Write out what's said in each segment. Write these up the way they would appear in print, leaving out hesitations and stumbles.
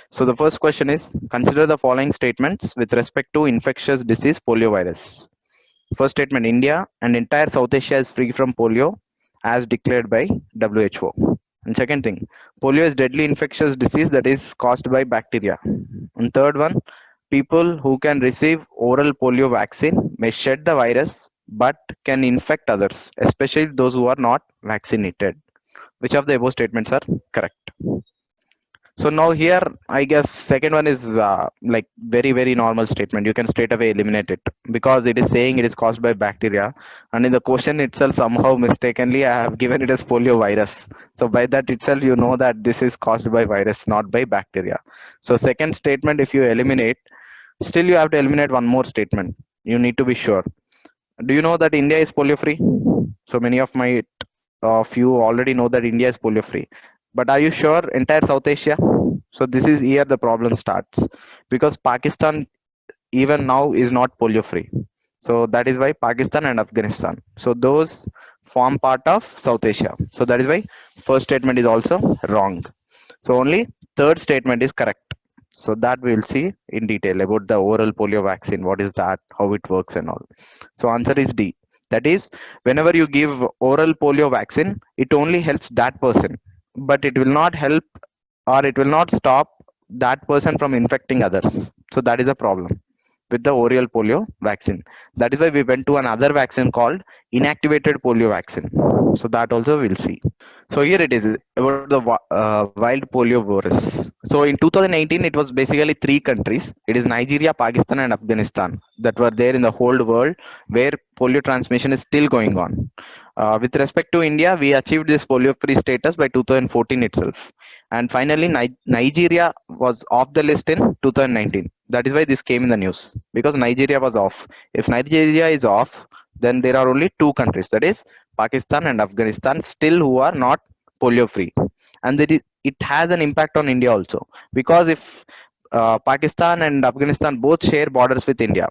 So the first question is, consider the following statements with respect to infectious disease poliovirus. First statement, India and entire South Asia is free from polio as declared by WHO. And second thing, polio is deadly infectious disease that is caused by bacteria. And third one, people who can receive oral polio vaccine may shed the virus but can infect others, especially those who are not vaccinated. Which of the above statements are correct? So now here, I guess second one is like very normal statement. You can straight away eliminate it because it is saying it is caused by bacteria, and in the question itself somehow mistakenly I have given it as polio virus. So by that itself you know that this is caused by virus, not by bacteria. So second statement, if you eliminate, still you have to eliminate one more statement. You need to be sure. Do you know that India is polio free? So many of you already know that India is polio free. But are you sure entire South Asia? So this is here the problem starts because Pakistan even now is not polio free. So that is why Pakistan and Afghanistan. So those form part of South Asia. So that is why first statement is also wrong. So only third statement is correct. So that we'll see in detail about the oral polio vaccine. What is that? How it works and all. So answer is D. That is, whenever you give oral polio vaccine, it only helps that person, but it will not help or it will not stop that person from infecting others. So that is a problem with the oral polio vaccine. That is why we went to another vaccine called inactivated polio vaccine. So that also we'll see. So here it is about the wild polio virus. So in 2018, it was basically three countries. It is Nigeria, Pakistan, and Afghanistan that were there in the whole world where polio transmission is still going on. With respect to India, we achieved this polio-free status by 2014 itself. And finally, Nigeria was off the list in 2019. That is why this came in the news because Nigeria was off. If Nigeria is off, then there are only two countries, that is Pakistan and Afghanistan, still who are not polio free. And it has an impact on India also because if Pakistan and Afghanistan both share borders with India,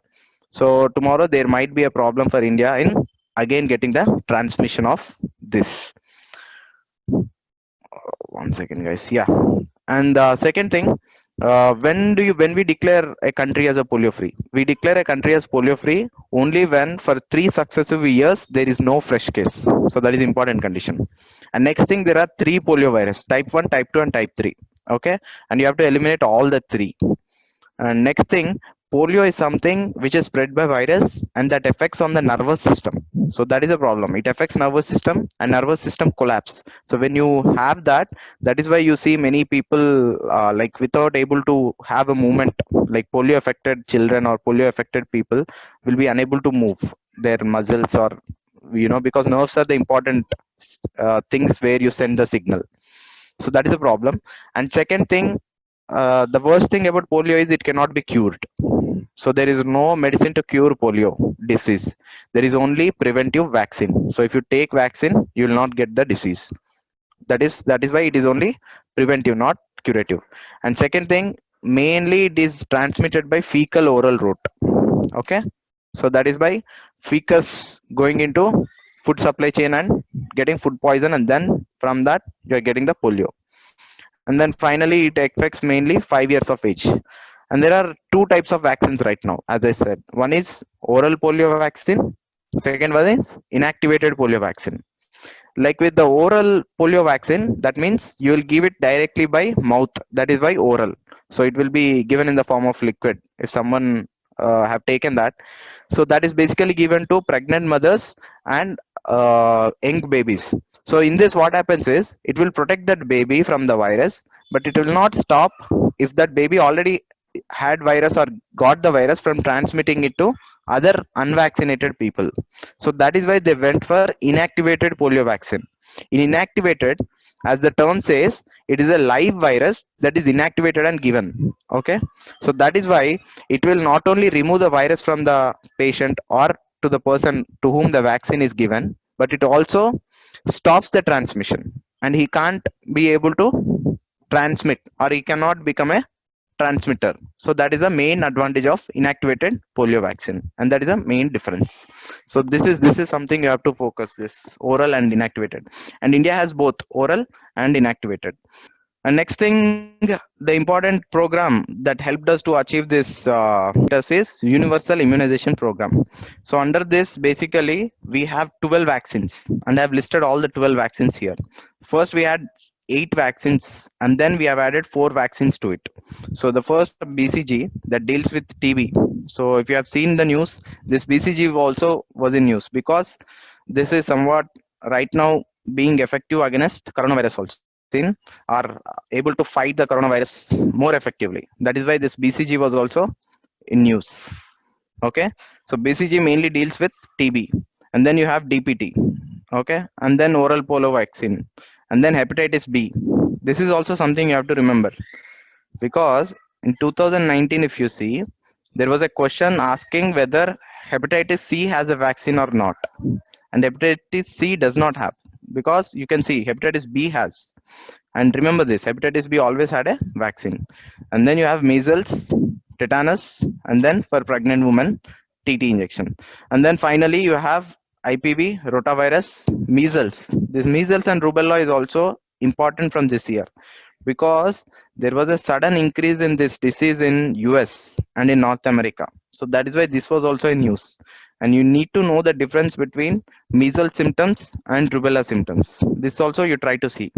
so tomorrow there might be a problem for India in again getting the transmission of this. One second, guys. Yeah. And second thing, when we declare a country as a polio free, we declare a country as polio free only when for 3 successive years there is no fresh case. So that is important condition. And next thing, there are three polio virus: type 1, type 2, and type 3. Okay, and you have to eliminate all the three. And next thing, polio is something which is spread by virus and that affects on the nervous system. So that is a problem. It affects nervous system and nervous system collapse. So when you have that, that is why you see many people like without able to have a movement, like polio affected children or polio affected people will be unable to move their muscles or because nerves are the important things where you send the signal. So that is a problem. And second thing, the worst thing about polio is it cannot be cured. So there is no medicine to cure polio disease. There is only preventive vaccine. So if you take vaccine, you will not get the disease. That is why it is only preventive, not curative. And second thing, mainly it is transmitted by fecal oral route. Okay, so that is by fecus going into food supply chain and getting food poison, and then from that you are getting the polio. And then finally it affects mainly 5 years of age. And there are two types of vaccines right now, as I said. One is oral polio vaccine, second one is inactivated polio vaccine. Like with the oral polio vaccine, that means you will give it directly by mouth, that is by oral. So it will be given in the form of liquid if someone have taken that. So that is basically given to pregnant mothers and young babies. So in this, what happens is it will protect that baby from the virus, but it will not stop if that baby already had virus or got the virus from transmitting it to other unvaccinated people. So that is why they went for inactivated polio vaccine. In inactivated, as the term says, it is a live virus that is inactivated and given. Okay, so that is why it will not only remove the virus from the patient or to the person to whom the vaccine is given, but it also stops the transmission, and he can't be able to transmit, or he cannot become a transmitter. So that is the main advantage of inactivated polio vaccine, and that is the main difference. So this is something you have to focus, this oral and inactivated. And India has both oral and inactivated. And next thing, the important program that helped us to achieve this is Universal Immunization Program. So under this, basically, we have 12 vaccines, and I've listed all the 12 vaccines here. First, we had 8 vaccines, and then we have added 4 vaccines to it. So the first BCG that deals with TB. So if you have seen the news, this BCG also was in news because this is somewhat right now being effective against coronavirus vaccine are able to fight the coronavirus more effectively. That is why this BCG was also in news. Okay, so BCG mainly deals with TB, and then you have DPT. Okay, and then oral polio vaccine, and then hepatitis B. This is also something you have to remember because in 2019, if you see, there was a question asking whether hepatitis C has a vaccine or not, and hepatitis C does not have, because you can see hepatitis B has. And remember this, hepatitis B always had a vaccine. And then you have measles, tetanus, and then for pregnant women, TT injection. And then finally you have IPV, rotavirus, measles. This measles and rubella is also important from this year because there was a sudden increase in this disease in US and in North America. So that is why this was also in news. And you need to know the difference between measles symptoms and rubella symptoms. This also you try to see.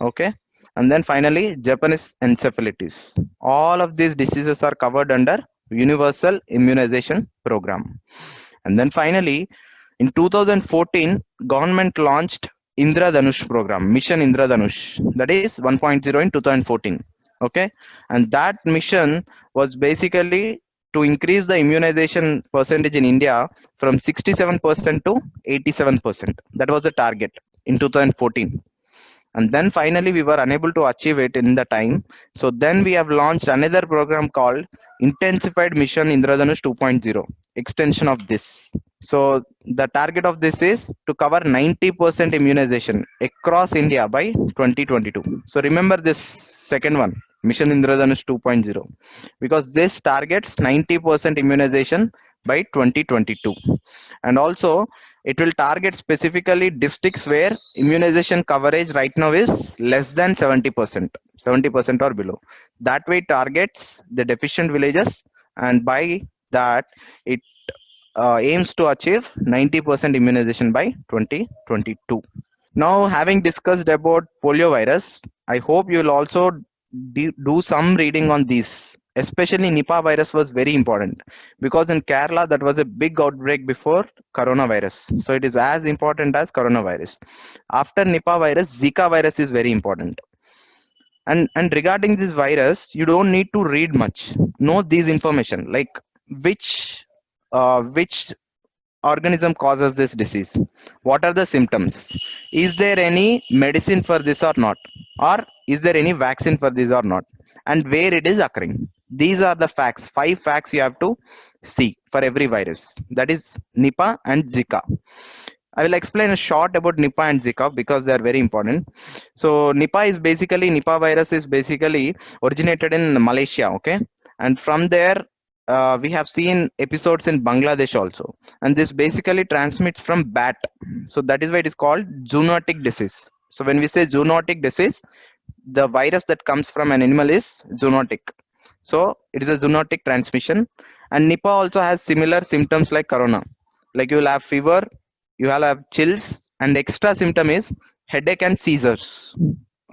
Okay, and then finally Japanese encephalitis. All of these diseases are covered under Universal Immunization Program. And then finally, in 2014, government launched Indradhanush program, Mission Indradhanush, that is 1.0 in 2014. Okay, and that mission was basically to increase the immunization percentage in India from 67% to 87%. That was the target in 2014, and then finally we were unable to achieve it in the time. So then we have launched another program called Intensified Mission Indradhanush 2.0, extension of this. So the target of this is to cover 90% immunization across India by 2022. So remember this second one, Mission Indradhanush 2.0, because this targets 90% immunization by 2022. And also it will target specifically districts where immunization coverage right now is less than 70%, 70% or below. That way it targets the deficient villages, and by that it aims to achieve 90% immunization by 2022. Now, having discussed about polio virus, I hope you will also do some reading on these. Especially Nipah virus was very important because in Kerala that was a big outbreak before coronavirus, so it is as important as coronavirus. After Nipah virus, Zika virus is very important. And regarding this virus, you don't need to read much. Know these information, like which organism causes this disease, what are the symptoms, is there any medicine for this or not, or is there any vaccine for this or not, and where it is occurring. These are the facts, 5 facts you have to see for every virus, that is Nipah and Zika. I will explain a short about Nipah and Zika because they are very important. So Nipah virus is basically originated in Malaysia. Okay, and from there we have seen episodes in Bangladesh also, and this basically transmits from bat. So that is why it is called zoonotic disease. So when we say zoonotic disease, the virus that comes from an animal is zoonotic. So it is a zoonotic transmission, and Nipah also has similar symptoms like corona. Like you will have fever, you will have chills, and extra symptom is headache and seizures.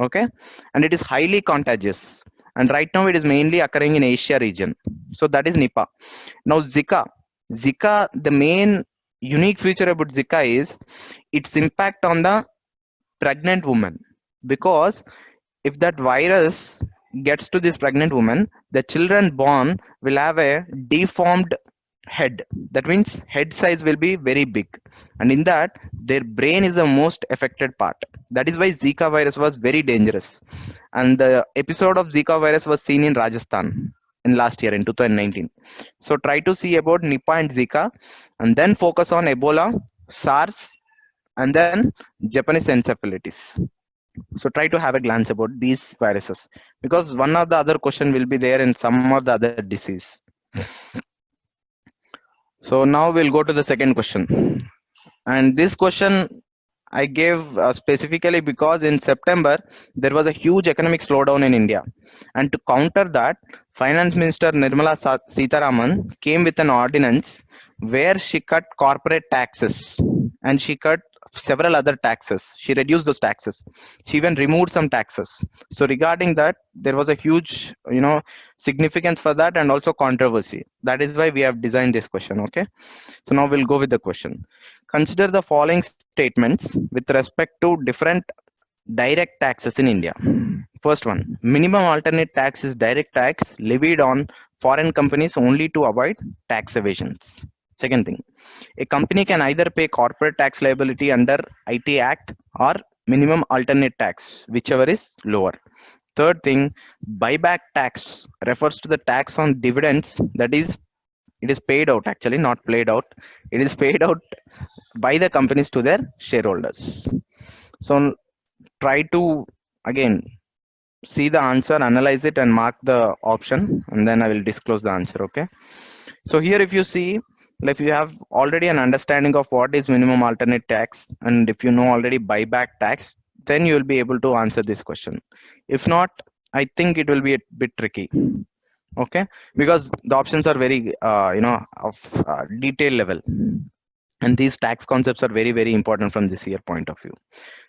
Okay, and it is highly contagious. And right now it is mainly occurring in Asia region. So that is Nipah. Now Zika, the main unique feature about Zika is its impact on the pregnant woman, because if that virus gets to this pregnant woman, the children born will have a deformed head. That means head size will be very big, and in that their brain is the most affected part. That is why Zika virus was very dangerous, and the episode of Zika virus was seen in Rajasthan in last year in 2019. So try to see about Nipah and Zika, and then focus on Ebola, SARS, and then Japanese encephalitis. So try to have a glance about these viruses, because one or the other question will be there in some or the other disease. So now we'll go to the second question, and this question I gave specifically because in September there was a huge economic slowdown in India, and to counter that, Finance Minister Nirmala Sitharaman came with an ordinance where she cut corporate taxes and she cut several other taxes. She reduced those taxes. She even removed some taxes. So regarding that, there was a huge, significance for that and also controversy. That is why we have designed this question. Okay. So now we'll go with the question. Consider the following statements with respect to different direct taxes in India. First one, minimum alternate tax is direct tax levied on foreign companies only to avoid tax evasions. Second thing, a company can either pay corporate tax liability under IT Act or minimum alternate tax, whichever is lower. Third thing, buyback tax refers to the tax on dividends that is it is paid out, actually not played out. It is paid out by the companies to their shareholders. So try to again see the answer, analyze it, and mark the option, and then I will disclose the answer. Okay. So here, if you see, like, if you have already an understanding of what is minimum alternate tax, and if you know already buyback tax, then you will be able to answer this question. If not, I think it will be a bit tricky. Okay, because the options are very, of detail level, and these tax concepts are very, very important from this year point of view.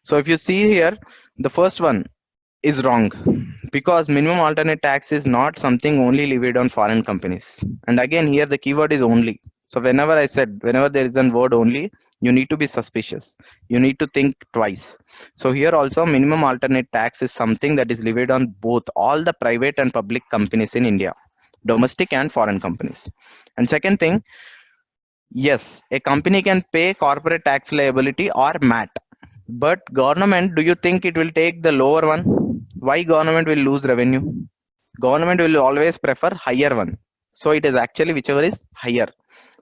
So if you see here, the first one is wrong, because minimum alternate tax is not something only levied on foreign companies. And again, here the keyword is only. So whenever I said, whenever there is a word only, you need to be suspicious. You need to think twice. So here also, minimum alternate tax is something that is levied on both all the private and public companies in India, domestic and foreign companies. And second thing, yes, a company can pay corporate tax liability or MAT, but government, do you think it will take the lower one? Why government will lose revenue? Government will always prefer higher one. So it is actually whichever is higher.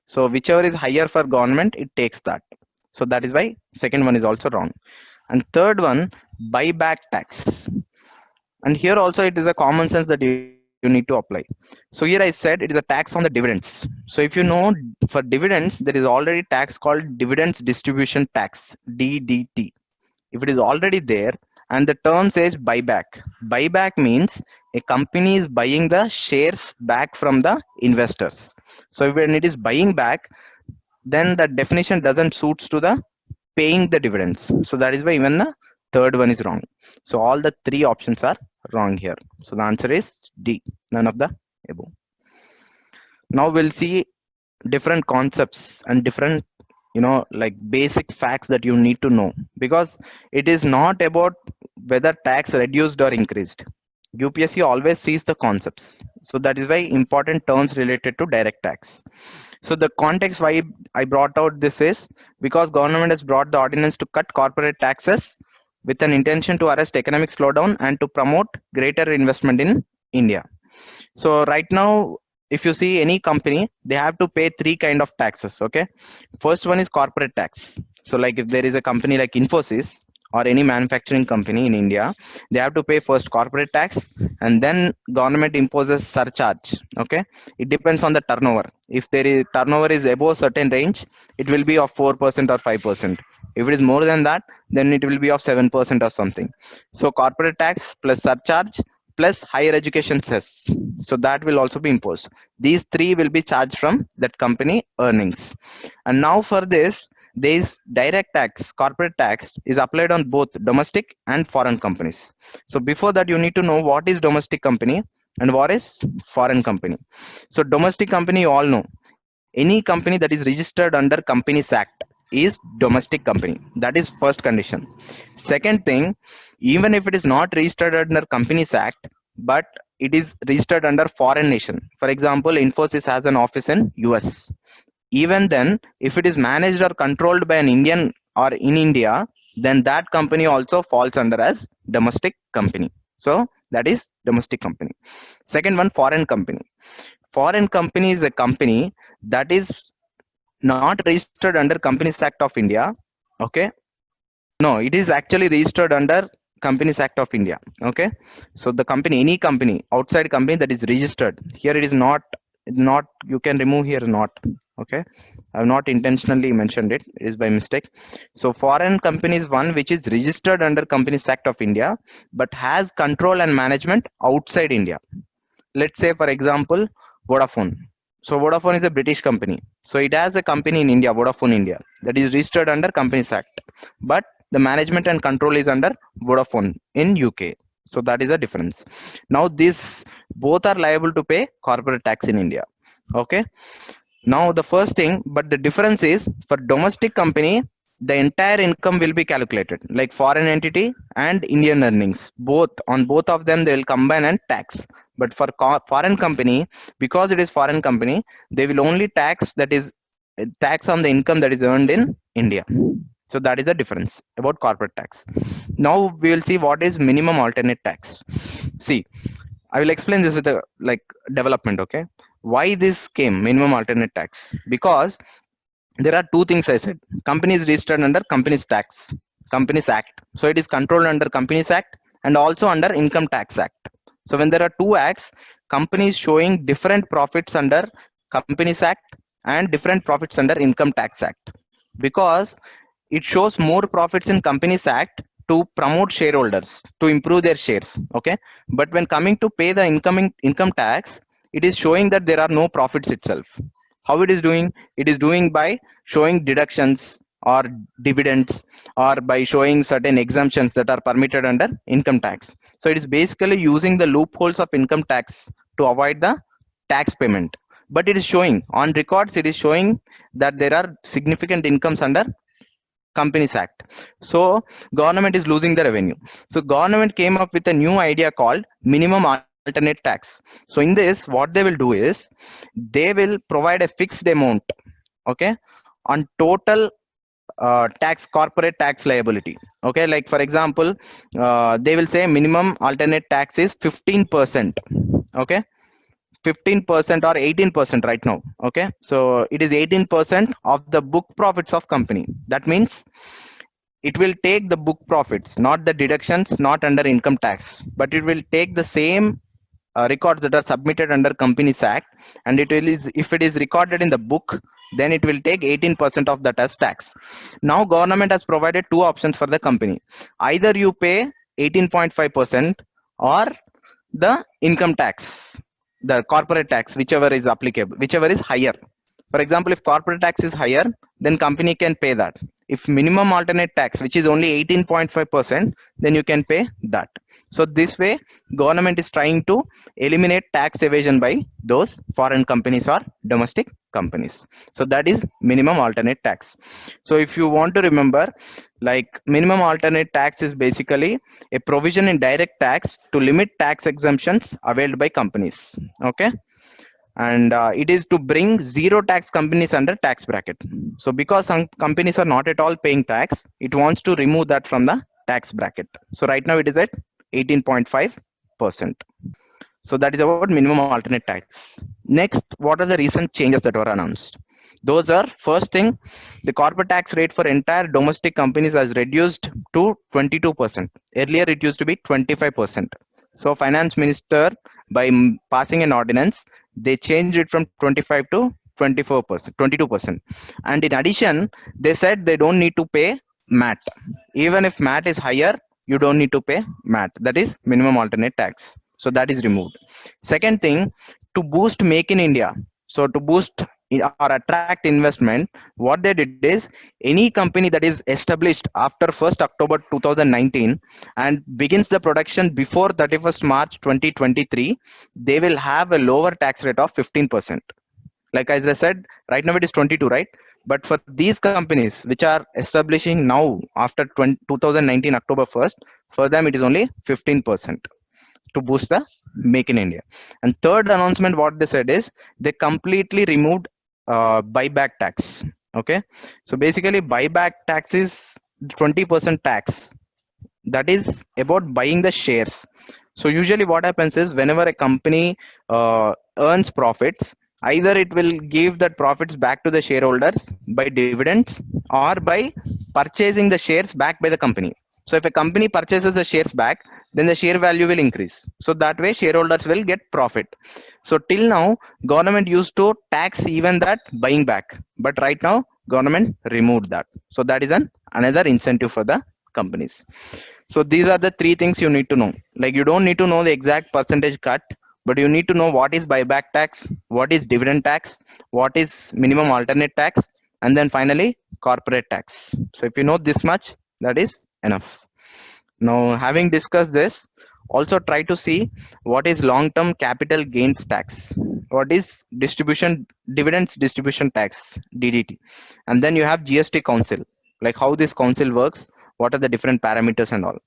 So whichever is higher for government, it takes that. So that is why second one is also wrong. And third one, buyback tax. And here also it is a common sense that you need to apply. So here I said it is a tax on the dividends. So if you know, for dividends there is already tax called dividends distribution tax, DDT. If it is already there and the term says buyback, buyback means a company is buying the shares back from the investors. So when it is buying back, then the definition doesn't suits to the paying the dividends. So that is why even the third one is wrong. So all the three options are wrong here. So the answer is D, none of the above. Now we'll see different concepts and different, like basic facts that you need to know, because it is not about whether tax reduced or increased. UPSC always sees the concepts. So that is why important terms related to direct tax. So the context why I brought out this is because government has brought the ordinance to cut corporate taxes with an intention to arrest economic slowdown and to promote greater investment in India. So right now, if you see any company, they have to pay three kind of taxes. Okay. First one is corporate tax. So like if there is a company like Infosys or any manufacturing company in India, they have to pay first corporate tax, and then government imposes surcharge. Okay. It depends on the turnover. If there is turnover is above certain range, it will be of 4% or 5%. If it is more than that, then it will be of 7% or something. So corporate tax plus surcharge plus higher education cess. So that will also be imposed. These three will be charged from that company earnings. And now for this direct tax, corporate tax is applied on both domestic and foreign companies. So before that, you need to know what is domestic company and what is foreign company. So domestic company, you all know, any company that is registered under Companies Act is domestic company. That is first condition. Second thing, even if it is not registered under Companies Act, but it is registered under foreign nation. For example, Infosys has an office in US. Even then, if it is managed or controlled by an Indian or in India, then that company also falls under as domestic company. So that is domestic company. Second one, foreign company. Foreign company is a company that is not registered under Companies Act of India. Okay. No, it is actually registered under Companies Act of India. Okay. So the company, any company, outside company that is registered, here it is not not, you can remove here not. Okay, I've not intentionally mentioned it, it is by mistake. So foreign company is one which is registered under Companies Act of India but has control and management outside India. Let's say for example Vodafone. So Vodafone is a British company, so it has a company in India, Vodafone India, that is registered under Companies Act, but the management and control is under Vodafone in UK. So that is the difference. Now this both are liable to pay corporate tax in India. Okay, now the first thing, but the difference is for domestic company the entire income will be calculated like foreign entity and Indian earnings, both on both of them they will combine and tax. But for foreign company, because it is foreign company, they will only tax, that is tax on the income that is earned in India. So that is the difference about corporate tax. Now we will see what is minimum alternate tax. See, I will explain this with a like development. Okay, why this came minimum alternate tax? Because there are two things I said. Company is registered under Companies Act, so it is controlled under Companies Act and also under Income Tax Act. So when there are two acts, companies showing different profits under Companies Act and different profits under Income Tax Act, because it shows more profits in Companies Act to promote shareholders to improve their shares. Okay, but when coming to pay the income tax, it is showing that there are no profits itself. How it is doing? It is doing by showing deductions or dividends, or by showing certain exemptions that are permitted under income tax. So it is basically using the loopholes of income tax to avoid the tax payment. But it is showing on records, it is showing that there are significant incomes under Companies Act. So government is losing the revenue. So government came up with a new idea called minimum alternate tax. So in this, what they will do is they will provide a fixed amount, okay, on total tax, corporate tax liability. Okay, like for example, they will say minimum alternate tax is 15%. Okay, 15% or 18% right now. Okay, so it is 18% of the book profits of company. That means it will take the book profits, not the deductions, not under income tax, but it will take the same records that are submitted under Companies Act, and it will is, if it is recorded in the book, then it will take 18% of that as tax. Now government has provided two options for the company. Either you pay 18.5% or the income tax, the corporate tax, whichever is applicable, whichever is higher. For example, if corporate tax is higher, then company can pay that. If minimum alternate tax, which is only 18.5%, then you can pay that. So this way, government is trying to eliminate tax evasion by those foreign companies or domestic companies. So that is minimum alternate tax. So if you want to remember, like minimum alternate tax is basically a provision in direct tax to limit tax exemptions availed by companies. Okay, and it is to bring zero tax companies under tax bracket. So because some companies are not at all paying tax, it wants to remove that from the tax bracket. So right now it is at 18.5%. So that is about minimum alternate tax. Next, what are the recent changes that were announced? Those are, first thing, the corporate tax rate for entire domestic companies has reduced to 22%. Earlier it used to be 25%. So finance minister, by passing an ordinance, they changed it from 25 to 24%, 22%. And in addition, they said they don't need to pay MAT. Even if MAT is higher, you don't need to pay MAT. That is minimum alternate tax. So that is removed. Second thing, to boost Make in India. So to boost or attract investment, what they did is any company that is established after 1st October 2019 and begins the production before 31st March 2023, they will have a lower tax rate of 15%. Like as I said, right now it is 22, right? But for these companies which are establishing now after 2019 October 1st, for them it is only 15% to boost the Make in India. And third announcement, what they said is they completely removed buyback tax. Okay, so basically buyback tax is 20% tax, that is about buying the shares. So usually what happens is whenever a company earns profits, either it will give that profits back to the shareholders by dividends or by purchasing the shares back by the company. So if a company purchases the shares back, then the share value will increase. So that way shareholders will get profit. So till now government used to tax even that buying back, but right now government removed that. So that is another incentive for the companies. So these are the three things you need to know. Like you don't need to know the exact percentage cut, but you need to know what is buyback tax, what is dividend tax, what is minimum alternate tax, and then finally corporate tax. So if you know this much, that is enough. Now, having discussed this, also try to see what is long-term capital gains tax, what is distribution dividends distribution tax (DDT), and then you have GST council, like how this council works, what are the different parameters and all,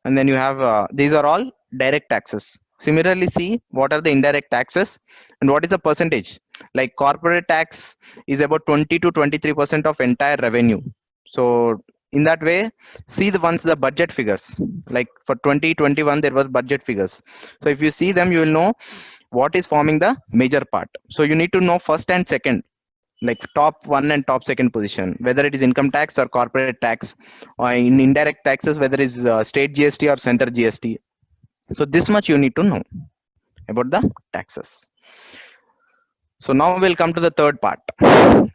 and then you have these are all direct taxes. Similarly, see what are the indirect taxes and what is the percentage. Like corporate tax is about 20 to 23% of entire revenue. So in that way, see the ones the budget figures, like for 2021 there was budget figures. So if you see them, you will know what is forming the major part. So you need to know first and second, like top one and top second position, whether it is income tax or corporate tax, or in indirect taxes, whether it is state GST or center GST. So this much you need to know about the taxes. So now we'll come to the third part.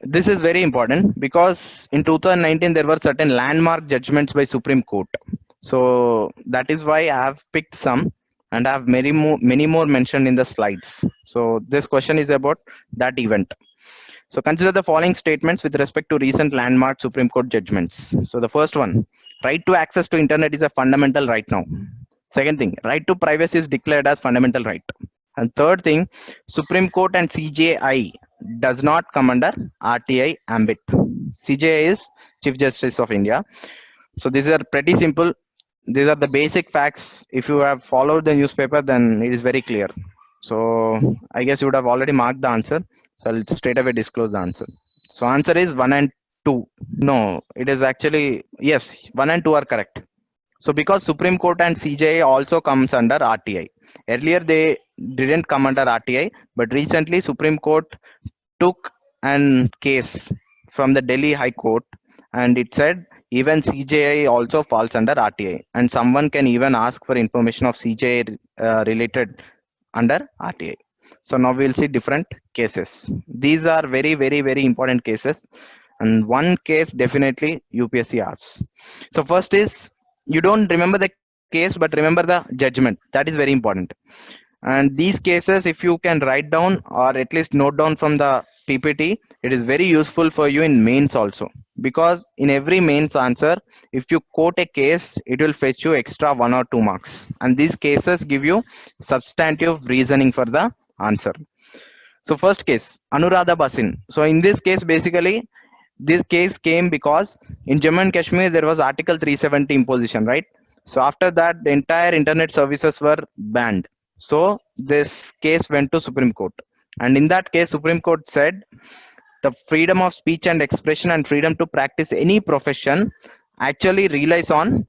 This is very important because in 2019 there were certain landmark judgments by Supreme Court. So that is why I have picked some and I have many more mentioned in the slides. So this question is about that event. So consider the following statements with respect to recent landmark Supreme Court judgments. So the first one, right to access to internet is a fundamental right now. Second thing, right to privacy is declared as fundamental right. And third thing, Supreme Court and CJI does not come under RTI ambit. CJI is Chief Justice of India. So these are pretty simple. These are the basic facts. If you have followed the newspaper, then it is very clear. So I guess you would have already marked the answer. So I'll straight away disclose the answer. So answer is 1 and 2. No, it is actually, yes, 1 and 2 are correct. So because Supreme Court and CJI also comes under RTI. Earlier they didn't come under RTI, but recently Supreme Court took an case from the Delhi High Court and it said even CJI also falls under RTI, and someone can even ask for information of CJI related under RTI. So now we'll see different cases. These are very important cases, and one case definitely UPSC asks. So first is, you don't remember the case but remember the judgment. That is very important. And these cases, if you can write down or at least note down from the PPT, it is very useful for you in mains also, because in every mains answer, if you quote a case, it will fetch you extra 1 or 2 marks, and these cases give you substantive reasoning for the answer. So first case, Anuradha Basin. So in this case, basically this case came because in Jammu and Kashmir there was Article 370 imposition, right? So after that the entire internet services were banned. So this case went to Supreme Court, and in that case Supreme Court said the freedom of speech and expression and freedom to practice any profession actually relies on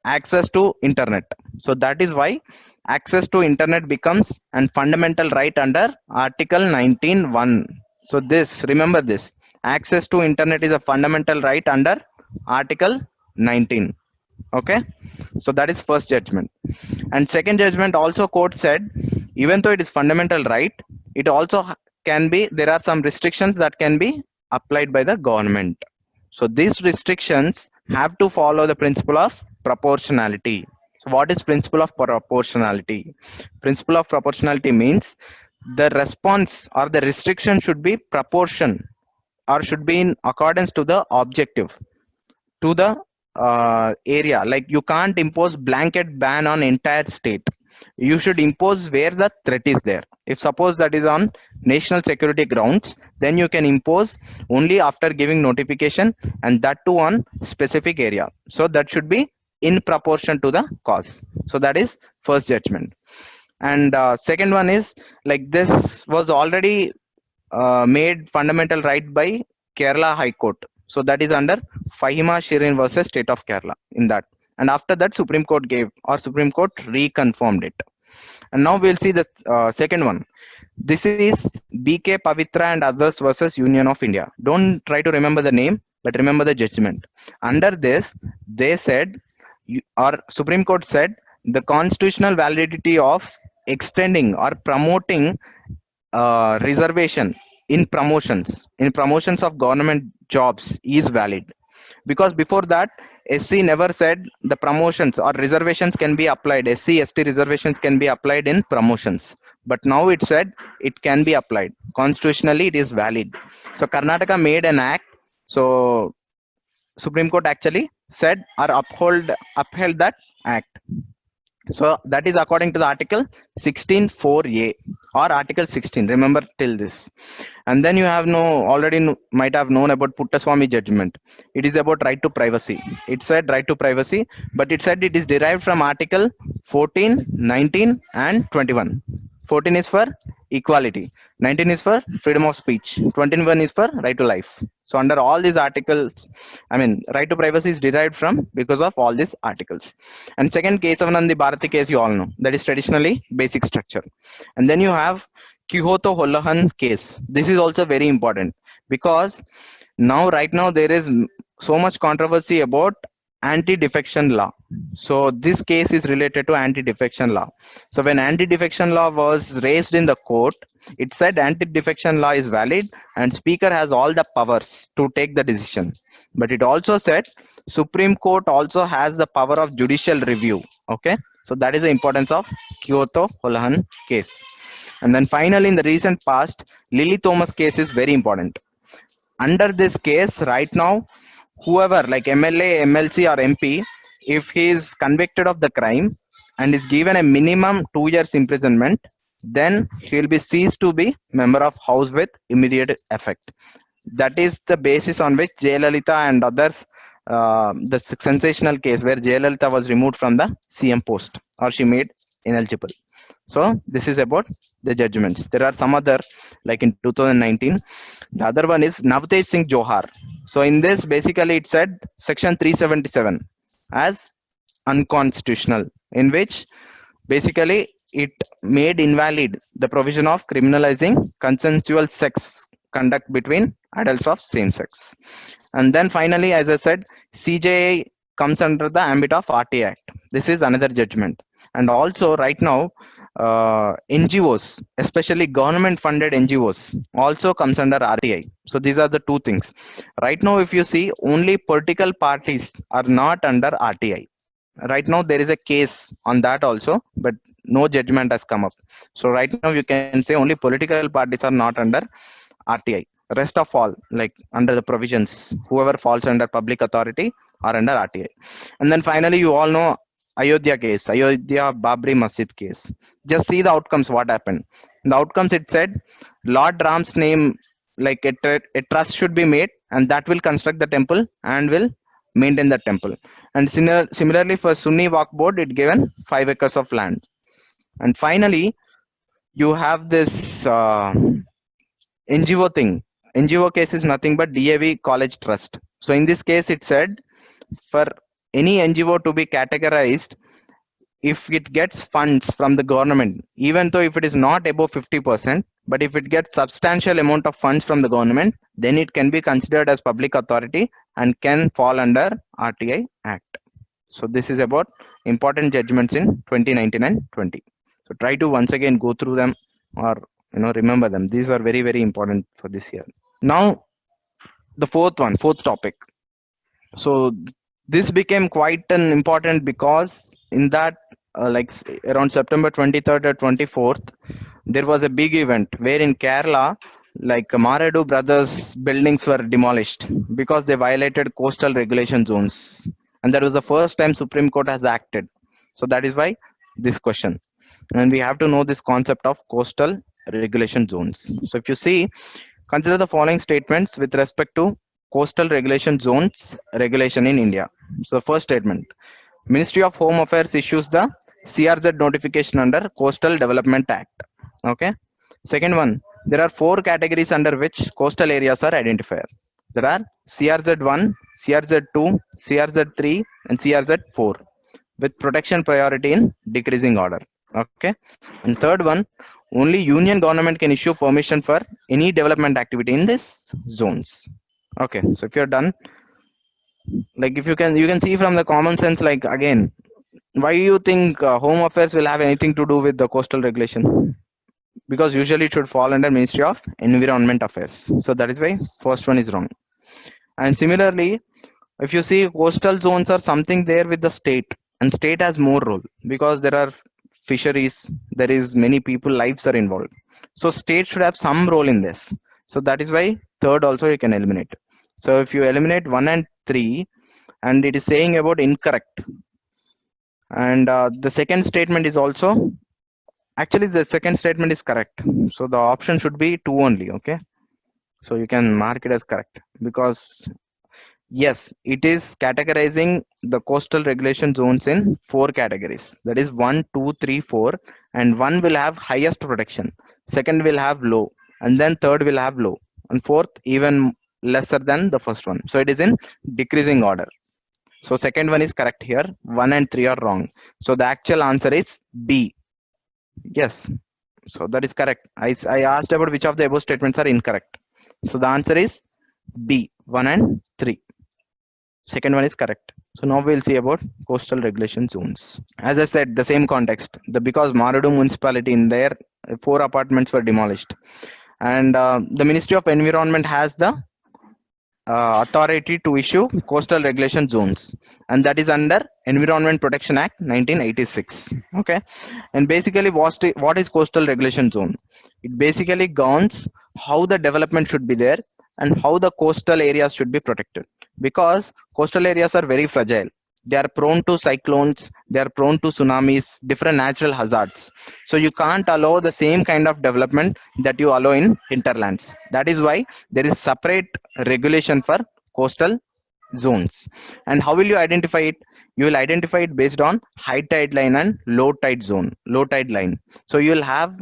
access to internet. So that is why access to internet becomes a fundamental right under Article 19(1). So this, remember this, access to internet is a fundamental right under Article 19. Okay, so that is first judgment. And second judgment also court said, even though it is fundamental right, it also can be, there are some restrictions that can be applied by the government. So these restrictions have to follow the principle of proportionality. So what is principle of proportionality? Principle of proportionality means the response or the restriction should be proportion, or should be in accordance to the objective, to the area. Like you can't impose blanket ban on entire state. You should impose where the threat is there. If suppose that is on national security grounds, then you can impose only after giving notification, and that too on specific area. So that should be in proportion to the cause. So that is first judgment. And second one is, like this was already made fundamental right by Kerala High Court. So that is under Fahima Shirin versus State of Kerala in that. And after that Supreme Court gave, or Supreme Court reconfirmed it. And now we'll see the second one. This is BK Pavitra and others versus Union of India. Don't try to remember the name, but remember the judgment. Under this, they said, or Supreme Court said, the constitutional validity of extending or promoting reservation in promotions of government jobs is valid, because before that SC never said the promotions or reservations can be applied, SC ST reservations can be applied in promotions, but now it said it can be applied constitutionally, it is valid. So Karnataka made an act, so Supreme Court actually said or upheld that act. So that is according to the Article 16(4)(a) or Article 16. Remember till this. And then you have might have known about Puttaswamy judgment. It is about right to privacy. It said right to privacy, but it said it is derived from Article 14, 19, and 21. 14 is for equality, 19 is for freedom of speech, 21 is for right to life. So under all these articles, I mean, right to privacy is derived from because of all these articles. And second, Kesavanandi Bharati case, you all know, that is traditionally basic structure. And then you have Kyoto Holohan case. This is also very important because right now there is so much controversy about anti-defection law. So this case is related to anti-defection law. So when anti-defection law was raised in the court, it said anti-defection law is valid and speaker has all the powers to take the decision. But it also said Supreme Court also has the power of judicial review. Okay, so that is the importance of Kyoto Holohan case. And then finally, in the recent past, Lily Thomas case is very important. Under this case, right now, whoever like MLA, MLC, or MP, if he is convicted of the crime and is given a minimum 2 years imprisonment, then he will be ceased to be member of House with immediate effect. That is the basis on which Jayalalitha and others, the sensational case where Jayalalitha was removed from the CM post or she made ineligible. So this is about the judgments. There are some other, like in 2019. The other one is Navtej Singh Johar. So in this, basically it said section 377 as unconstitutional, in which basically it made invalid the provision of criminalizing consensual sex conduct between adults of same sex. And then finally, as I said, CJI comes under the ambit of RT Act. This is another judgment. And also right now, NGOs, especially government funded NGOs, also comes under RTI. So these are the two things. Right now, if you see, only political parties are not under RTI. Right now, there is a case on that also, but no judgment has come up. So right now, you can say only political parties are not under RTI. Rest of all, like under the provisions, whoever falls under public authority are under RTI. And then finally, you all know Ayodhya case, Ayodhya Babri Masjid case. Just see the outcomes, what happened. In the outcomes, it said Lord Ram's name, like a trust should be made, and that will construct the temple and will maintain the temple. And similarly for Sunni Waqf Board, it given 5 acres of land. And finally, you have this NGO thing. NGO case is nothing but DAV College Trust. So in this case, it said for any NGO to be categorized, if it gets funds from the government, even though if it is not above 50%, but if it gets substantial amount of funds from the government, then it can be considered as public authority and can fall under RTI Act. So this is about important judgments in 2019 and 20. So try to once again go through them, or remember them. These are very, very important for this year. Now the fourth topic. So this became quite an important because in that like around September 23rd or 24th, there was a big event where in Kerala, like Maradu brothers buildings were demolished because they violated coastal regulation zones, and that was the first time Supreme Court has acted. So that is why this question, and we have to know this concept of coastal regulation zones. So if you see, consider the following statements with respect to coastal regulation zones regulation in India. So first statement, Ministry of Home Affairs issues the CRZ notification under Coastal Development Act. Okay. Second one, there are 4 categories under which coastal areas are identified. There are CRZ1, CRZ2, CRZ3, and CRZ4 with protection priority in decreasing order. Okay. And third one, only union government can issue permission for any development activity in these zones. Okay. So if you're done, like if you can see from the common sense, like again, Why you think Home Affairs will have anything to do with the coastal regulation? Because usually it should fall under Ministry of Environment Affairs. So that is why first one is wrong. And similarly, if you see coastal zones are something there with the state, and state has more role because there are fisheries, there is many people lives are involved. So state should have some role in this. So that is why third also you can eliminate. So if you eliminate 1 and 3, and it is saying about incorrect, and the second statement is also, actually the second statement is correct, so the option should be 2 only. Okay, so you can mark it as correct because yes, it is categorizing the coastal regulation zones in 4 categories. That is 1, 2, 3, 4, and one will have highest protection, second will have low, and then third will have low, and fourth even lesser than the first one. So it is in decreasing order. So second one is correct here. 1 and 3 are wrong. So the actual answer is B. Yes. So that is correct. I asked about which of the above statements are incorrect. So the answer is B. 1 and 3. Second one is correct. So now we'll see about coastal regulation zones. As I said, the same context. Because Marudu municipality in there, 4 apartments were demolished, and the Ministry of Environment has the authority to issue coastal regulation zones, and that is under Environment Protection Act 1986. Okay, and basically what is coastal regulation zone? It basically governs how the development should be there and how the coastal areas should be protected, because coastal areas are very fragile. They are prone to cyclones, they are prone to tsunamis, different natural hazards. So you can't allow the same kind of development that you allow in hinterlands. That is why there is separate regulation for coastal zones. And how will you identify it? You will identify it based on high tide line and low tide zone, low tide line. So you will have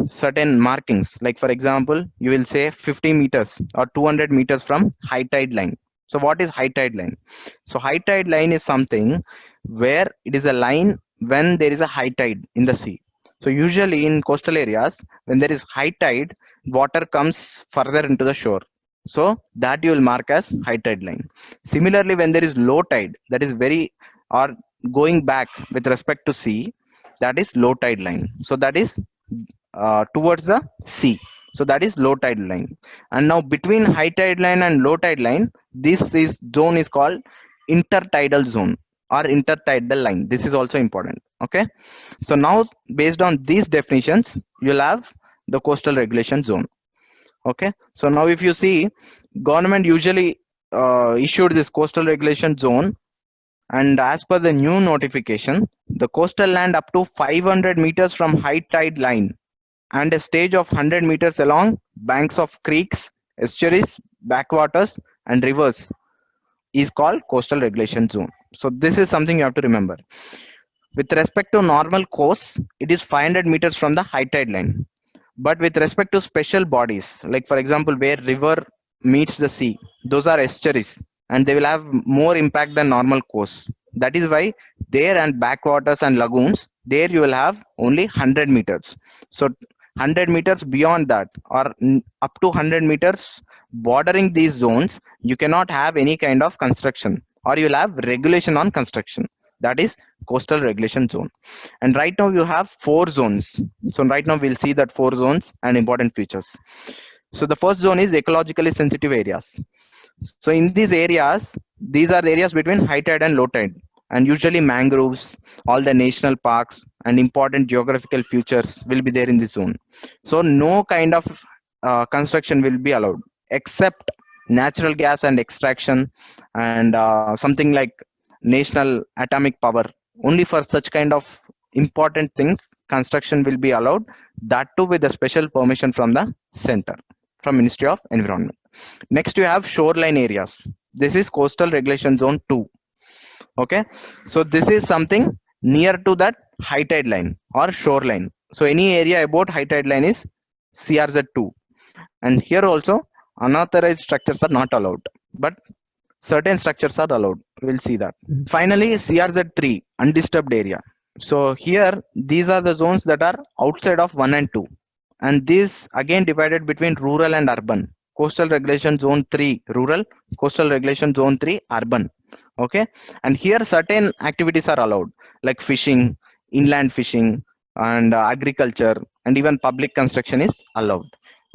certain markings, like for example you will say 50 meters or 200 meters from high tide line. So what is high tide line? So high tide line is something where it is a line when there is a high tide in the sea. So usually in coastal areas, when there is high tide, water comes further into the shore, so that you will mark as high tide line. Similarly, when there is low tide, that is very, or going back with respect to sea, that is low tide line. So that is towards the sea. So that is low tide line. And now between high tide line and low tide line, this is zone is called intertidal zone or intertidal line. This is also important. Okay. So now based on these definitions, you'll have the coastal regulation zone. Okay. So now if you see, government usually issued this coastal regulation zone, and as per the new notification, the coastal land up to 500 meters from high tide line and a stage of 100 meters along banks of creeks, estuaries, backwaters, and rivers is called coastal regulation zone. So this is something you have to remember. With respect to normal course, it is 500 meters from the high tide line. But with respect to special bodies, like for example, where river meets the sea, those are estuaries, and they will have more impact than normal course. That is why there and backwaters and lagoons, there you will have only 100 meters. So 100 meters beyond that, or up to 100 meters bordering these zones, you cannot have any kind of construction, or you will have regulation on construction. That is coastal regulation zone. And right now you have 4 zones. So right now we'll see that 4 zones and important features. So the first zone is ecologically sensitive areas. So in these areas, these are the areas between high tide and low tide, and usually mangroves, all the national parks and important geographical features will be there in this zone. So no kind of construction will be allowed except natural gas and extraction, and something like national atomic power. Only for such kind of important things construction will be allowed, that too with a special permission from the center, from Ministry of Environment. Next you have shoreline areas. This is coastal regulation zone 2. Okay, so this is something near to that high tide line or shoreline. So any area about high tide line is CRZ2. And here also unauthorized structures are not allowed, but certain structures are allowed. We'll see that. Finally, CRZ3, undisturbed area. So here, these are the zones that are outside of 1 and 2. And these again divided between rural and urban. coastal regulation zone 3 rural, coastal regulation zone 3 urban. Okay, and here certain activities are allowed like fishing, inland fishing, and agriculture, and even public construction is allowed.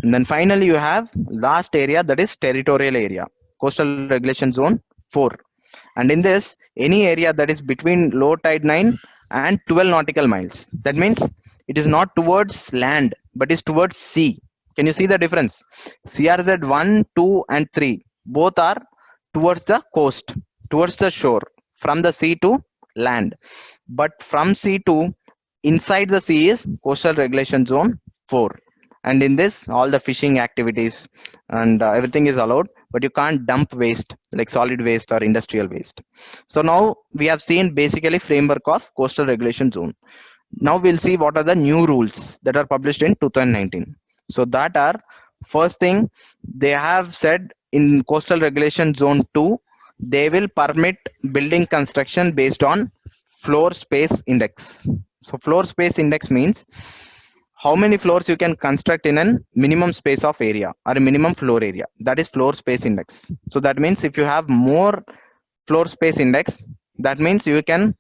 And then finally you have last area, that is territorial area, coastal regulation zone 4. And in this, any area that is between low tide 9 and 12 nautical miles, that means it is not towards land but is towards sea. Can you see the difference? CRZ 1, 2, and 3 both are towards the coast, towards the shore, from the sea to land. But from sea to inside the sea is coastal regulation zone 4. And in this, all the fishing activities and everything is allowed, but you can't dump waste like solid waste or industrial waste. So now we have seen basically framework of coastal regulation zone. Now we'll see what are the new rules that are published in 2019. So that are, first thing, they have said in coastal regulation zone 2 they will permit building construction based on floor space index. So floor space index means how many floors you can construct in a minimum space of area or a minimum floor area, that is floor space index. So that means if you have more floor space index, that means you can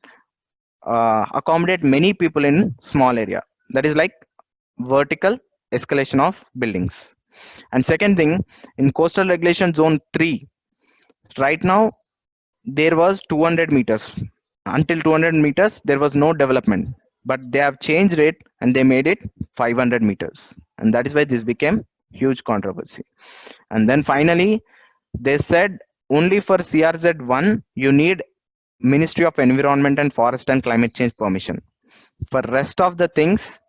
accommodate many people in small area, that is like vertical escalation of buildings. And second thing, in coastal regulation zone 3 right now there was 200 meters. Until 200 meters there was no development, but they have changed it and they made it 500 meters, and that is why this became huge controversy. And then finally they said only for CRZ 1 you need Ministry of Environment and Forest and Climate Change permission. For rest of the things,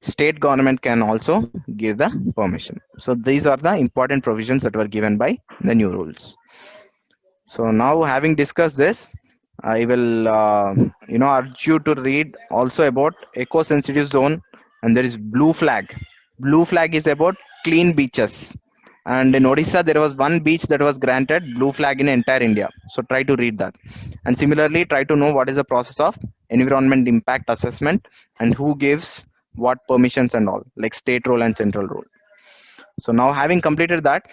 state government can also give the permission. So these are the important provisions that were given by the new rules. So now having discussed this, I will urge you to read also about eco sensitive zone, and there is blue flag. Blue flag is about clean beaches, and in Odisha there was one beach that was granted blue flag in entire India. So try to read that, and similarly try to know what is the process of environment impact assessment and who gives what permissions and all, like state role and central role. So now having completed that,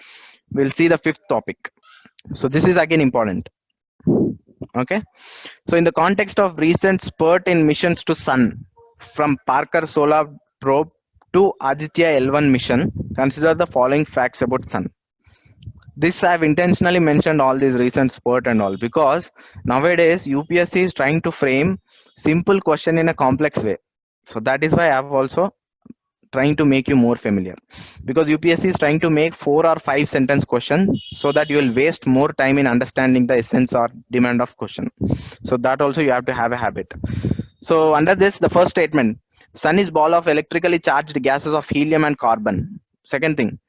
we'll see the fifth topic. So this is again important. Okay, so in the context of recent spurt in missions to sun, from Parker Solar Probe to Aditya L1 mission, consider the following facts about sun. This I've intentionally mentioned all these recent spurt and all because nowadays UPSC is trying to frame simple question in a complex way. So that is why I've also trying to make you more familiar, because UPSC is trying to make 4 or 5 sentence question so that you will waste more time in understanding the essence or demand of question. So that also you have to have a habit. So under this, the first statement, sun is ball of electrically charged gases of helium and carbon. Second thing,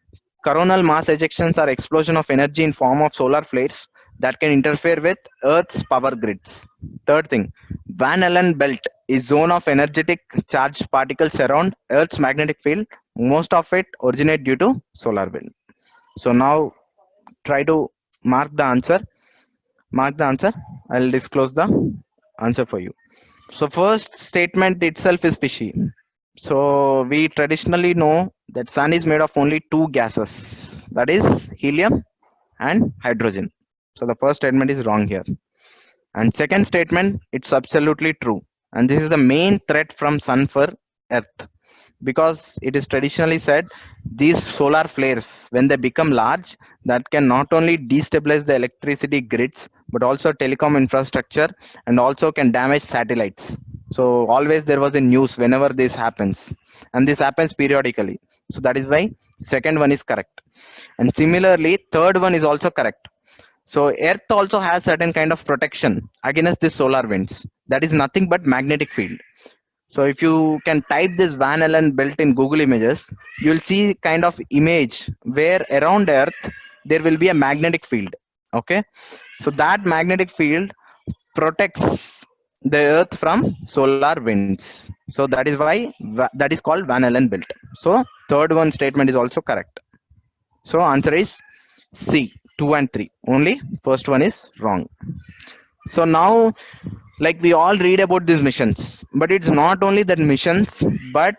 coronal mass ejections are explosion of energy in form of solar flares that can interfere with Earth's power grids. Third thing, Van Allen belt is zone of energetic charged particles around Earth's magnetic field. Most of it originate due to solar wind. So now try to mark the answer. Mark the answer. I'll disclose the answer for you. So first statement itself is fishy. So we traditionally know that sun is made of only two gases, that is helium and hydrogen. So the first statement is wrong here. And second statement, it's absolutely true. And this is the main threat from sun for Earth, because it is traditionally said these solar flares, when they become large, that can not only destabilize the electricity grids but also telecom infrastructure, and also can damage satellites. So always there was a news whenever this happens, and this happens periodically. So that is why second one is correct, and similarly third one is also correct. So Earth also has certain kind of protection against the solar winds, that is nothing but magnetic field. So if you can type this Van Allen belt in Google Images, you'll see kind of image where around Earth there will be a magnetic field. Okay, so that magnetic field protects the Earth from solar winds. So that is why that is called Van Allen belt. So third one statement is also correct. So answer is C, 2 and 3. Only first one is wrong. So now, like we all read about these missions, but it's not only that missions, but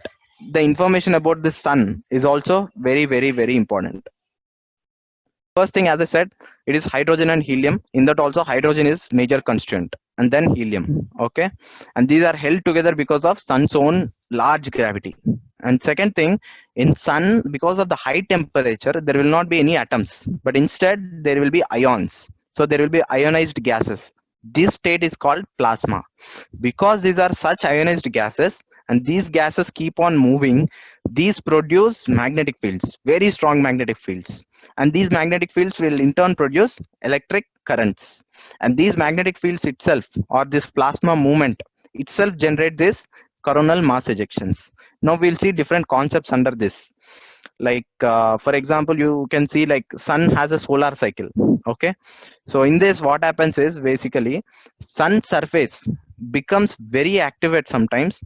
the information about the sun is also very, very, very important. First thing, as I said, it is hydrogen and helium. In that also hydrogen is major constituent, and then helium. Okay, and these are held together because of sun's own large gravity. And second thing, in sun, because of the high temperature, there will not be any atoms, but instead there will be ions. So there will be ionized gases. This state is called plasma. Because these are such ionized gases, and these gases keep on moving, these produce magnetic fields, very strong magnetic fields. And these magnetic fields will in turn produce electric currents. And these magnetic fields itself, or this plasma movement itself, generate this coronal mass ejections. Now we'll see different concepts under this. Like for example, you can see like sun has a solar cycle. Okay, so in this what happens is basically sun surface becomes very active at sometimes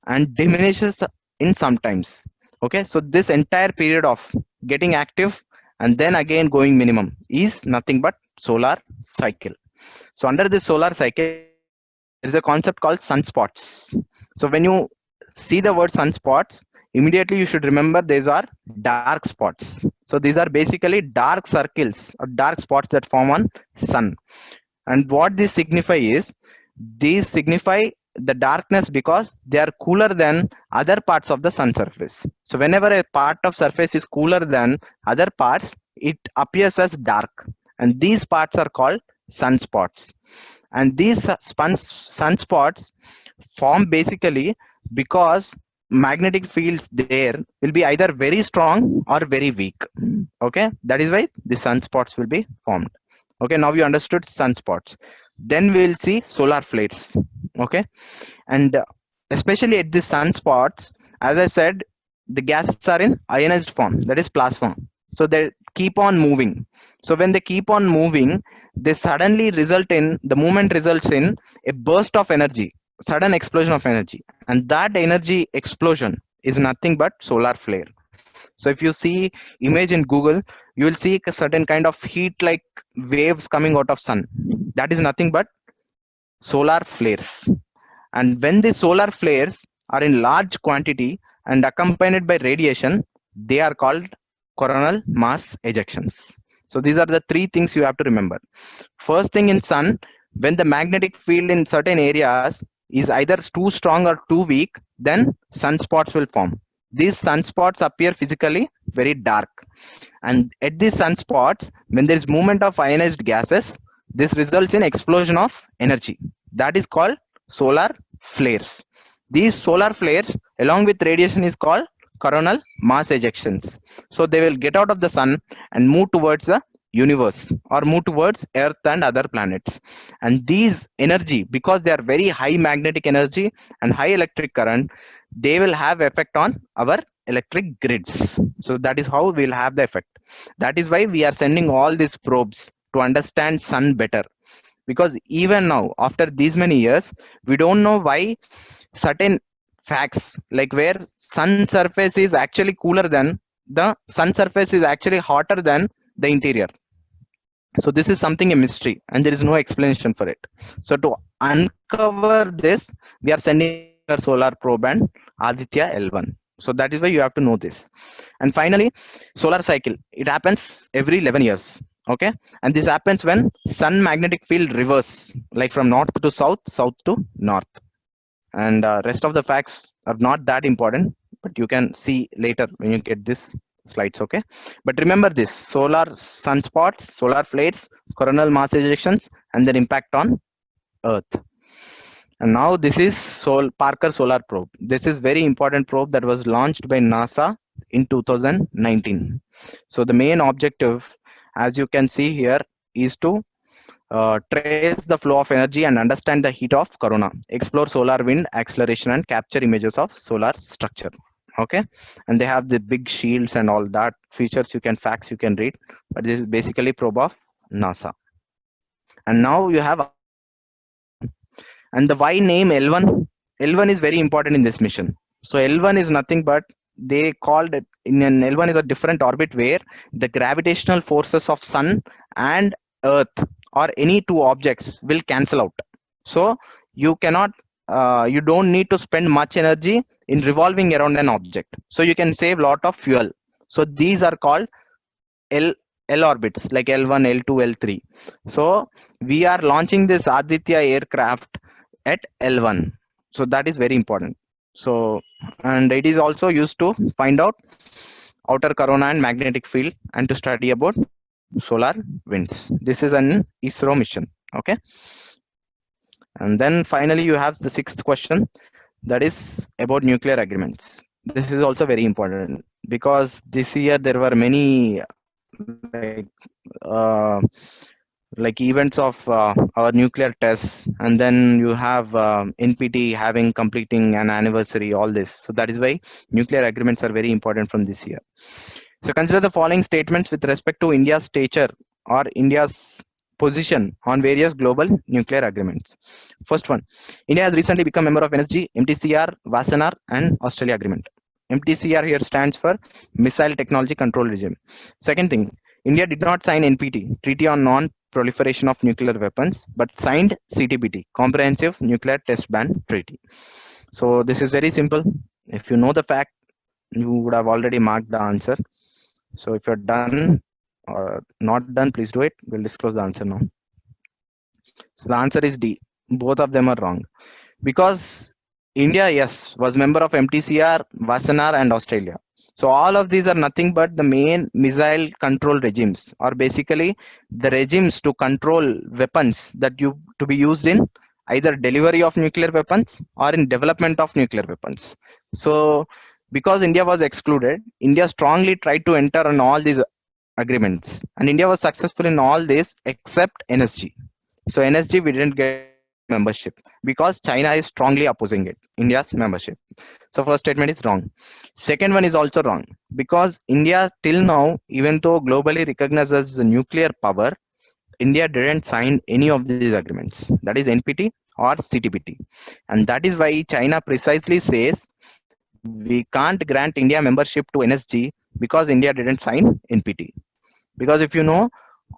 and diminishes in sometimes. Okay, so this entire period of getting active and then again going minimum is nothing but solar cycle. So under this solar cycle, there is a concept called sunspots. So when you see the word sunspots, immediately you should remember these are dark spots. So these are basically dark circles or dark spots that form on sun. And what this signify is, these signify the darkness because they are cooler than other parts of the sun surface. So whenever a part of surface is cooler than other parts, it appears as dark, and these parts are called sunspots. And these sunspots form basically because magnetic fields there will be either very strong or very weak. Okay, that is why the sunspots will be formed. Okay, now you understood sunspots. Then we'll see solar flares. Okay, and especially at the sunspots, as I said, the gases are in ionized form, that is plasma. So they keep on moving. So when they keep on moving, they suddenly result in, the movement results in a burst of energy, sudden explosion of energy, and that energy explosion is nothing but solar flare. So if you see image in Google, you will see a certain kind of heat like waves coming out of sun. That is nothing but solar flares. And when the solar flares are in large quantity and accompanied by radiation, they are called coronal mass ejections. So these are the three things you have to remember. First thing, in sun, when the magnetic field in certain areas is either too strong or too weak, then sunspots will form. These sunspots appear physically very dark. And at these sunspots, when there is movement of ionized gases, this results in explosion of energy. That is called solar flares. These solar flares along with radiation is called coronal mass ejections. So they will get out of the sun and move towards the universe or move towards earth and other planets. And these energy, because they are very high magnetic energy and high electric current, they will have effect on our electric grids. So that is how we'll have the effect. That is why we are sending all these probes to understand sun better. Because even now, after these many years, we don't know why certain facts, like where sun surface is actually cooler than, the sun surface is actually hotter than the interior. So this is something a mystery and there is no explanation for it. So to uncover this, we are sending our solar probe and Aditya L1. So that is why you have to know this. And finally, solar cycle, it happens every 11 years. Okay, and this happens when sun magnetic field reverse, like from north to south, south to north. And rest of the facts are not that important, but you can see later when you get this slides. Okay, but remember this: solar sunspots, solar flares, coronal mass ejections, and their impact on earth. And now this is Parker Solar Probe. This is very important probe that was launched by NASA in 2019. So the main objective, as you can see here, is to trace the flow of energy and understand the heat of corona, explore solar wind acceleration, and capture images of solar structure. Okay, and they have the big shields and all that features, you can facts you can read, but this is basically probe of NASA. And now you have, and the why name L1. L1 is very important in this mission. So L1 is nothing but, they called it in an L1 is a different orbit where the gravitational forces of sun and earth or any two objects will cancel out. So you cannot you don't need to spend much energy in revolving around an object, so you can save lot of fuel. So these are called L orbits like L1, L2, L3. So we are launching this Aditya aircraft at L1. So that is very important. So, and it is also used to find out outer corona and magnetic field and to study about solar winds. This is an ISRO mission. Okay. And then finally you have the sixth question, that is about nuclear agreements. This is also very important because this year there were many uh, like events of our nuclear tests, and then you have NPT having completing an anniversary, all this. So that is why nuclear agreements are very important from this year. So consider the following statements with respect to India's stature or India's position on various global nuclear agreements. First one, India has recently become member of NSG, MTCR, Wassenaar, and Australia Agreement. MTCR here stands for Missile Technology Control Regime. Second thing, India did not sign NPT, Treaty on Non-Proliferation of Nuclear Weapons, but signed CTBT, Comprehensive Nuclear Test Ban Treaty. So this is very simple. If you know the fact, you would have already marked the answer. So if you're done or not done, please do it. We'll disclose the answer now. So the answer is D. Both of them are wrong. Because India, yes, was member of MTCR, Wassenaar, and Australia. So all of these are nothing but the main missile control regimes, or basically the regimes to control weapons that you to be used in either delivery of nuclear weapons or in development of nuclear weapons. So because India was excluded, India strongly tried to enter on all these agreements, and India was successful in all this except NSG. So NSG we didn't get membership because China is strongly opposing it, India's membership. So first statement is wrong. Second one is also wrong because India till now, even though globally recognized as a nuclear power, India didn't sign any of these agreements. That is NPT or CTBT. And that is why China precisely says we can't grant India membership to NSG because India didn't sign NPT. Because if you know,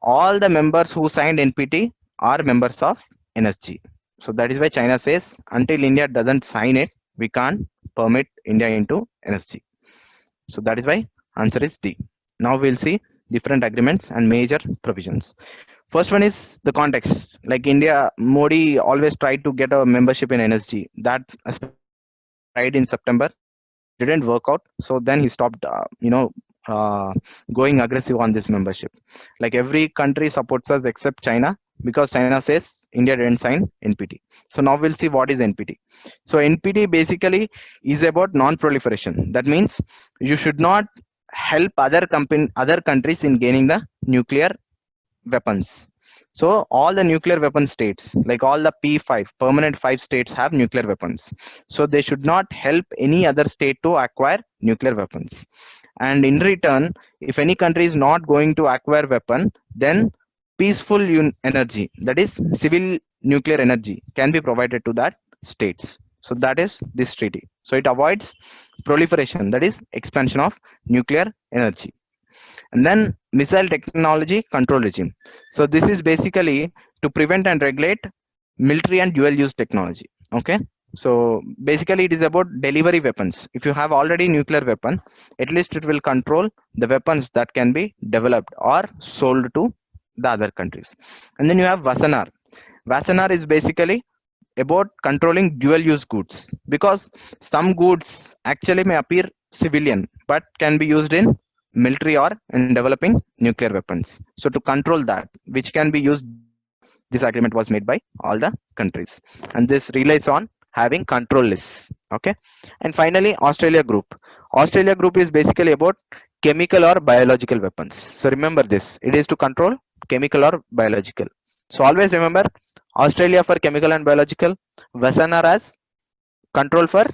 all the members who signed NPT are members of NSG. So that is why China says until India doesn't sign it, we can't permit India into NSG. So that is why answer is D. Now we'll see different agreements and major provisions. First one is the context. Like India, Modi always tried to get a membership in NSG. That tried in September, didn't work out. So then he stopped, going aggressive on this membership. Like every country supports us except China because China says India didn't sign NPT. So now we'll see what is NPT. So NPT basically is about non-proliferation. That means you should not help other countries in gaining the nuclear weapons. So all the nuclear weapon states, like all the P5, permanent 5 states have nuclear weapons. So they should not help any other state to acquire nuclear weapons. And in return, if any country is not going to acquire weapon, then peaceful energy, that is civil nuclear energy, can be provided to that states. So that is this treaty. So it avoids proliferation, that is expansion of nuclear energy. And then missile technology control regime. So this is basically to prevent and regulate military and dual use technology. Okay. So basically it is about delivery weapons. If you have already nuclear weapon, at least it will control the weapons that can be developed or sold to the other countries. And then you have Wassenaar. Wassenaar is basically about controlling dual use goods, because some goods actually may appear civilian but can be used in military or in developing nuclear weapons. So to control that, which can be used, this agreement was made by all the countries, and this relies on having control lists. Okay. And finally, Australia Group. Australia Group is basically about chemical or biological weapons. So remember this, it is to control chemical or biological. So always remember Australia for chemical and biological, Wassenaar as control for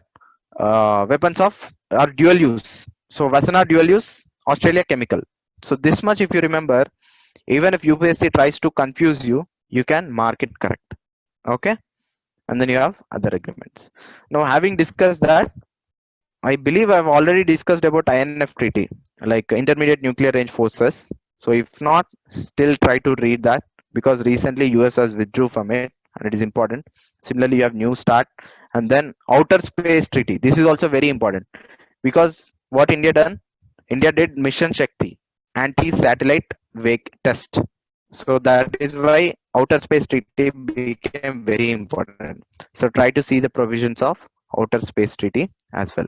weapons of or dual use. So Wassenaar dual use, Australia chemical. So this much if you remember, even if UPSC tries to confuse you, you can mark it correct. Okay. And then you have other agreements. Now having discussed that, I believe I've already discussed about INF treaty, like intermediate nuclear range forces. So if not, still try to read that, because recently US has withdrew from it and it is important. Similarly, you have New START, and then outer space treaty. This is also very important because what India done? India did Mission Shakti, anti-satellite wake test. So that is why outer space treaty became very important. So try to see the provisions of outer space treaty as well.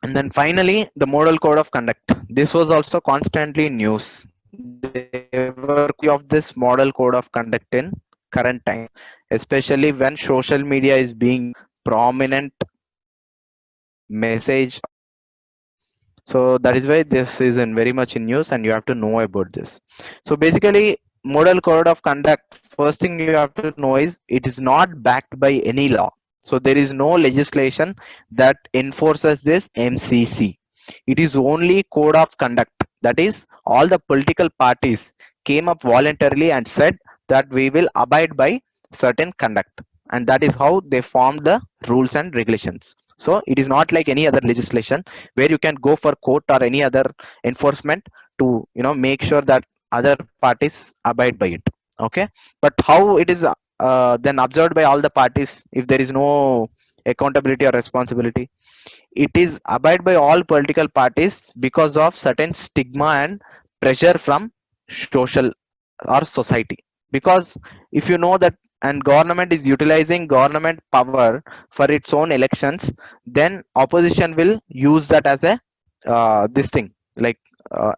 And then finally, the model code of conduct. This was also constantly in news. There were copy of this model code of conduct in current times, especially when social media is being prominent message of conduct. So that is why this is in very much in news, and you have to know about this. So basically, model code of conduct. First thing you have to know is it is not backed by any law. So there is no legislation that enforces this MCC. It is only code of conduct. That is, all the political parties came up voluntarily and said that we will abide by certain conduct, and that is how they formed the rules and regulations. So it is not like any other legislation where you can go for court or any other enforcement to make sure that other parties abide by it. Okay, but how it is then observed by all the parties if there is no accountability or responsibility? It is abide by all political parties because of certain stigma and pressure from social or society. Because if you know that and government is utilizing government power for its own elections, then opposition will use that as a this thing, like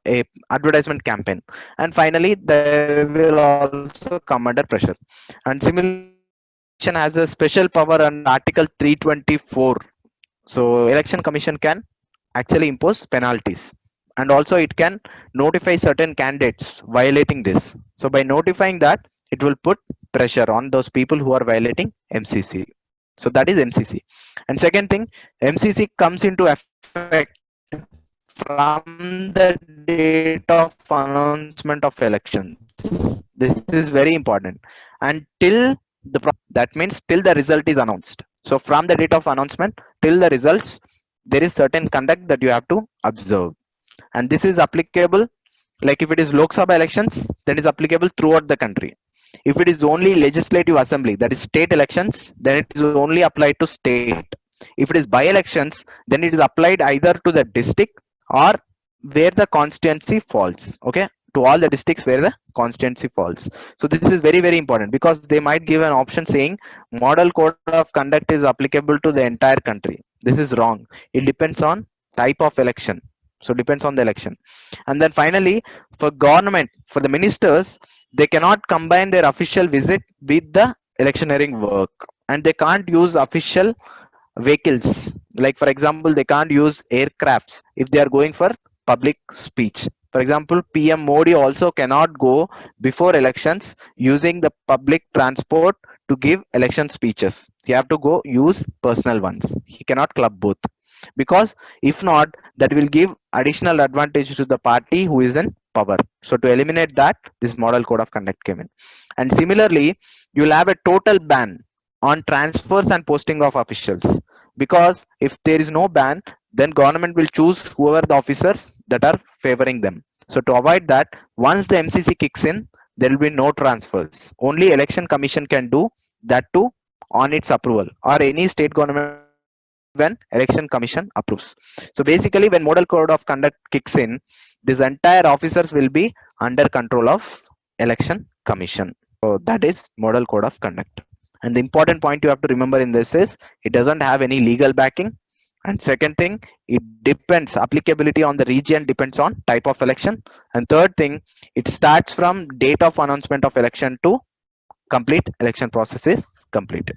a advertisement campaign, and finally they will also come under pressure. And similarly, election has a special power under article 324. So election commission can actually impose penalties, and also it can notify certain candidates violating this. So by notifying that, it will put pressure on those people who are violating MCC. So that is MCC. And second thing, MCC comes into effect from the date of announcement of elections. This is very important. Until that means till the result is announced. So from the date of announcement till the results, there is certain conduct that you have to observe. And this is applicable, like if it is Lok Sabha elections, then is applicable throughout the country. If it is only legislative assembly, that is state elections, then it is only applied to state. If it is by elections, then it is applied either to the district or where the constituency falls. Okay, to all the districts where the constituency falls. So this is very very important, because they might give an option saying model code of conduct is applicable to the entire country. This is wrong. It depends on type of election. So depends on the election. And then finally, for government, for the ministers, they cannot combine their official visit with the electioneering work, and they can't use official vehicles. Like for example, they can't use aircrafts if they are going for public speech. For example, PM Modi also cannot go before elections using the public transport to give election speeches. He have to go use personal ones. He cannot club both, because if not, that will give additional advantage to the party who is in power. So to eliminate that, this model code of conduct came in. And similarly, you will have a total ban on transfers and posting of officials, because if there is no ban, then government will choose whoever the officers that are favoring them. So to avoid that, once the MCC kicks in, there will be no transfers. Only election commission can do that too, on its approval, or any state government can do that when election commission approves. So basically, when model code of conduct kicks in, this entire officers will be under control of election commission. So that is model code of conduct. And the important point you have to remember in this is it doesn't have any legal backing. And second thing, it depends, applicability on the region depends on type of election. And third thing, it starts from date of announcement of election to complete election process is completed.